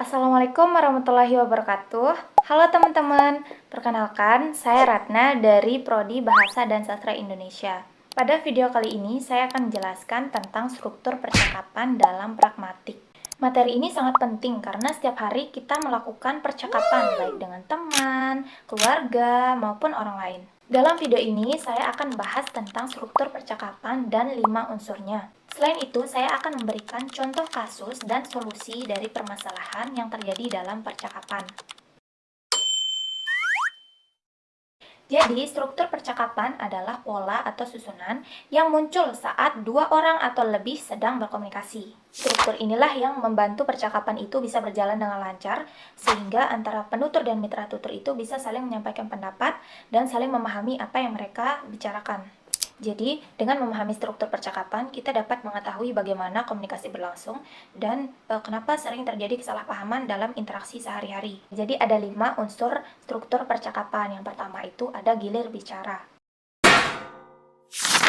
Assalamualaikum warahmatullahi wabarakatuh. Halo teman-teman, perkenalkan saya Ratna dari Prodi Bahasa dan Sastra Indonesia. Pada video kali ini saya akan menjelaskan tentang struktur percakapan dalam pragmatik. Materi ini sangat penting karena setiap hari kita melakukan percakapan baik dengan teman, keluarga, maupun orang lain. Dalam video ini saya akan bahas tentang struktur percakapan dan 5 unsurnya. Selain itu, saya akan memberikan contoh kasus dan solusi dari permasalahan yang terjadi dalam percakapan. Jadi, struktur percakapan adalah pola atau susunan yang muncul saat dua orang atau lebih sedang berkomunikasi. Struktur inilah yang membantu percakapan itu bisa berjalan dengan lancar, sehingga antara penutur dan mitra tutur itu bisa saling menyampaikan pendapat dan saling memahami apa yang mereka bicarakan. Jadi, dengan memahami struktur percakapan, kita dapat mengetahui bagaimana komunikasi berlangsung dan kenapa sering terjadi kesalahpahaman dalam interaksi sehari-hari. Jadi, ada 5 unsur struktur percakapan. Yang pertama itu ada gilir bicara.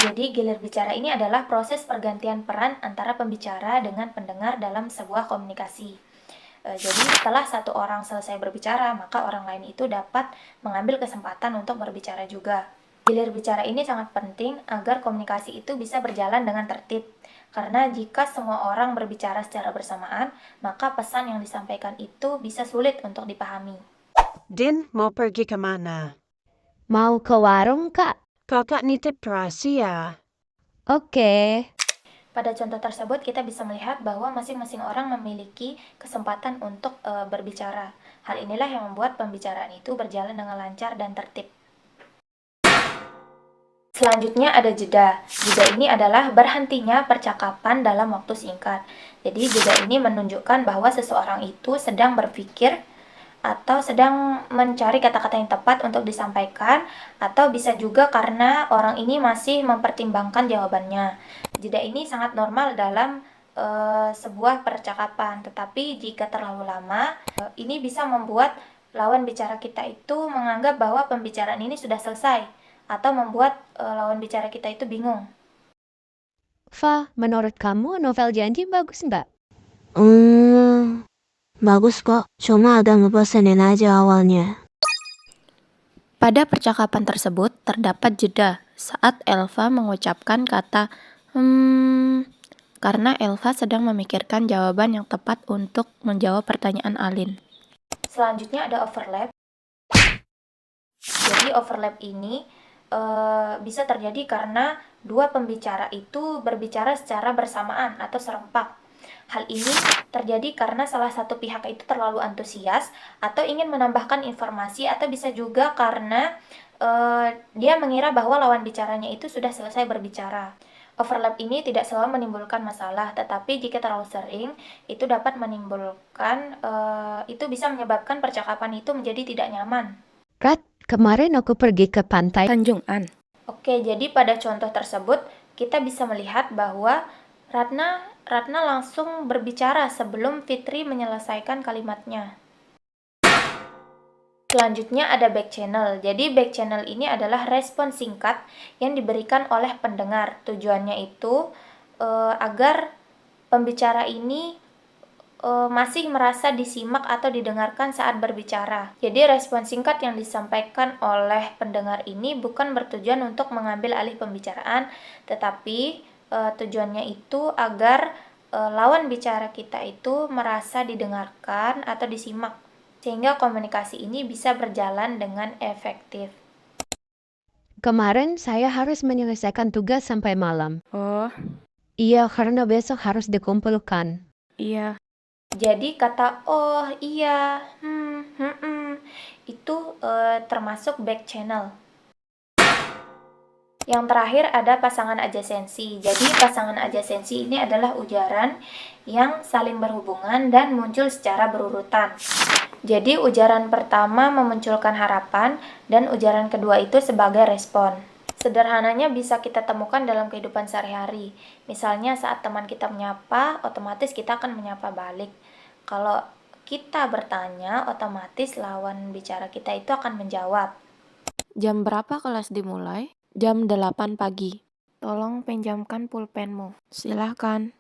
Jadi, gilir bicara ini adalah proses pergantian peran antara pembicara dengan pendengar dalam sebuah komunikasi. Jadi, setelah satu orang selesai berbicara, maka orang lain itu dapat mengambil kesempatan untuk berbicara juga. Gilir bicara ini sangat penting agar komunikasi itu bisa berjalan dengan tertib. Karena jika semua orang berbicara secara bersamaan, maka pesan yang disampaikan itu bisa sulit untuk dipahami. Din, mau pergi kemana? Mau ke warung, Kak? Kakak nitip rahasia. Oke. Pada contoh tersebut kita bisa melihat bahwa masing-masing orang memiliki kesempatan untuk berbicara. Hal inilah yang membuat pembicaraan itu berjalan dengan lancar dan tertib. Selanjutnya ada jeda. Jeda ini adalah berhentinya percakapan dalam waktu singkat. Jadi jeda ini menunjukkan bahwa seseorang itu sedang berpikir atau sedang mencari kata-kata yang tepat untuk disampaikan, atau bisa juga karena orang ini masih mempertimbangkan jawabannya. Jeda ini sangat normal dalam sebuah percakapan, tetapi jika terlalu lama, ini bisa membuat lawan bicara kita itu menganggap bahwa pembicaraan ini sudah selesai, atau membuat lawan bicara kita itu bingung. Fa, menurut kamu novel Janji bagus nggak? Bagus kok, cuma agak ngebosenin aja awalnya. Pada percakapan tersebut terdapat jeda saat Elva mengucapkan kata karena Elva sedang memikirkan jawaban yang tepat untuk menjawab pertanyaan Alin. Selanjutnya ada overlap. Jadi overlap ini bisa terjadi karena dua pembicara itu berbicara secara bersamaan atau serempak. Hal ini terjadi karena salah satu pihak itu terlalu antusias atau ingin menambahkan informasi, atau bisa juga karena dia mengira bahwa lawan bicaranya itu sudah selesai berbicara. Overlap ini tidak selalu menimbulkan masalah, tetapi jika terlalu sering, itu dapat menimbulkan, itu bisa menyebabkan percakapan itu menjadi tidak nyaman. Rat, kemarin aku pergi ke pantai Tanjungan. Oke, jadi pada contoh tersebut kita bisa melihat bahwa Ratna langsung berbicara sebelum Fitri menyelesaikan kalimatnya. Selanjutnya ada back channel. Jadi back channel ini adalah respon singkat yang diberikan oleh pendengar. Tujuannya itu agar pembicara ini masih merasa disimak atau didengarkan saat berbicara. Jadi respon singkat yang disampaikan oleh pendengar ini bukan bertujuan untuk mengambil alih pembicaraan, tetapi tujuannya itu agar lawan bicara kita itu merasa didengarkan atau disimak, sehingga komunikasi ini bisa berjalan dengan efektif. Kemarin saya harus menyelesaikan tugas sampai malam. Oh, Iya, karena besok harus dikumpulkan. iya. Jadi kata "oh iya", itu termasuk back channel. Yang terakhir ada pasangan adjasensi. Jadi pasangan adjasensi ini adalah ujaran yang saling berhubungan dan muncul secara berurutan. Jadi ujaran pertama memunculkan harapan dan ujaran kedua itu sebagai respon. Sederhananya bisa kita temukan dalam kehidupan sehari-hari. Misalnya saat teman kita menyapa, otomatis kita akan menyapa balik. Kalau kita bertanya, otomatis lawan bicara kita itu akan menjawab. Jam berapa kelas dimulai? Jam 8 pagi. Tolong pinjamkan pulpenmu. Silahkan.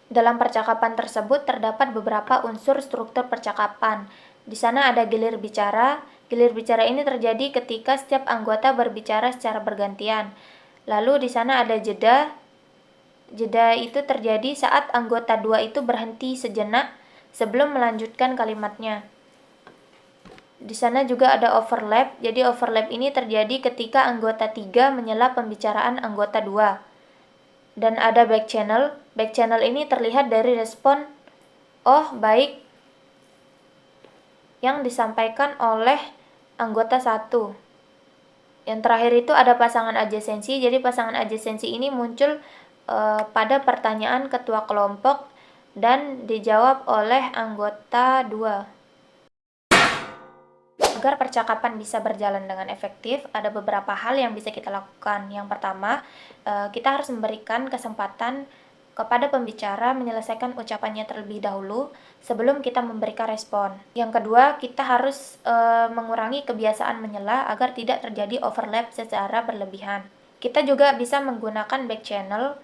Dalam percakapan tersebut terdapat beberapa unsur struktur percakapan. Di sana ada gilir bicara. Gilir bicara ini terjadi ketika setiap anggota berbicara secara bergantian. Lalu di sana ada jeda. Jeda itu terjadi saat anggota 2 itu berhenti sejenak sebelum melanjutkan kalimatnya. Di sana juga ada overlap. Jadi overlap ini terjadi ketika anggota 3 menyela pembicaraan anggota 2. Dan ada back channel. Back channel ini terlihat dari respon "oh, baik" yang disampaikan oleh anggota 1. Yang terakhir itu ada pasangan adjasensi. Jadi pasangan adjasensi ini muncul pada pertanyaan ketua kelompok dan dijawab oleh anggota 2. Agar percakapan bisa berjalan dengan efektif, ada beberapa hal yang bisa kita lakukan. Yang pertama, kita harus memberikan kesempatan kepada pembicara menyelesaikan ucapannya terlebih dahulu sebelum kita memberikan respon. Yang kedua, kita harus mengurangi kebiasaan menyela agar tidak terjadi overlap secara berlebihan. Kita juga bisa menggunakan back channel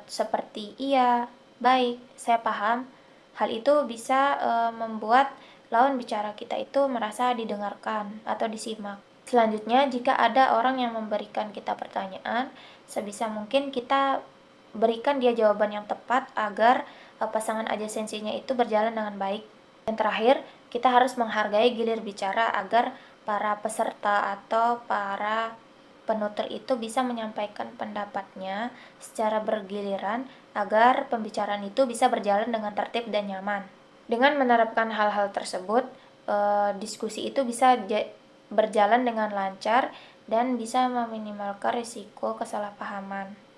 seperti "iya, baik, saya paham". Hal itu bisa membuat lawan bicara kita itu merasa didengarkan atau disimak. Selanjutnya, jika ada orang yang memberikan kita pertanyaan, sebisa mungkin kita berikan dia jawaban yang tepat agar pasangan adjasensinya itu berjalan dengan baik. Yang terakhir, kita harus menghargai gilir bicara agar para peserta atau para penutur itu bisa menyampaikan pendapatnya secara bergiliran agar pembicaraan itu bisa berjalan dengan tertib dan nyaman. Dengan menerapkan hal-hal tersebut, diskusi itu bisa berjalan dengan lancar dan bisa meminimalkan risiko kesalahpahaman.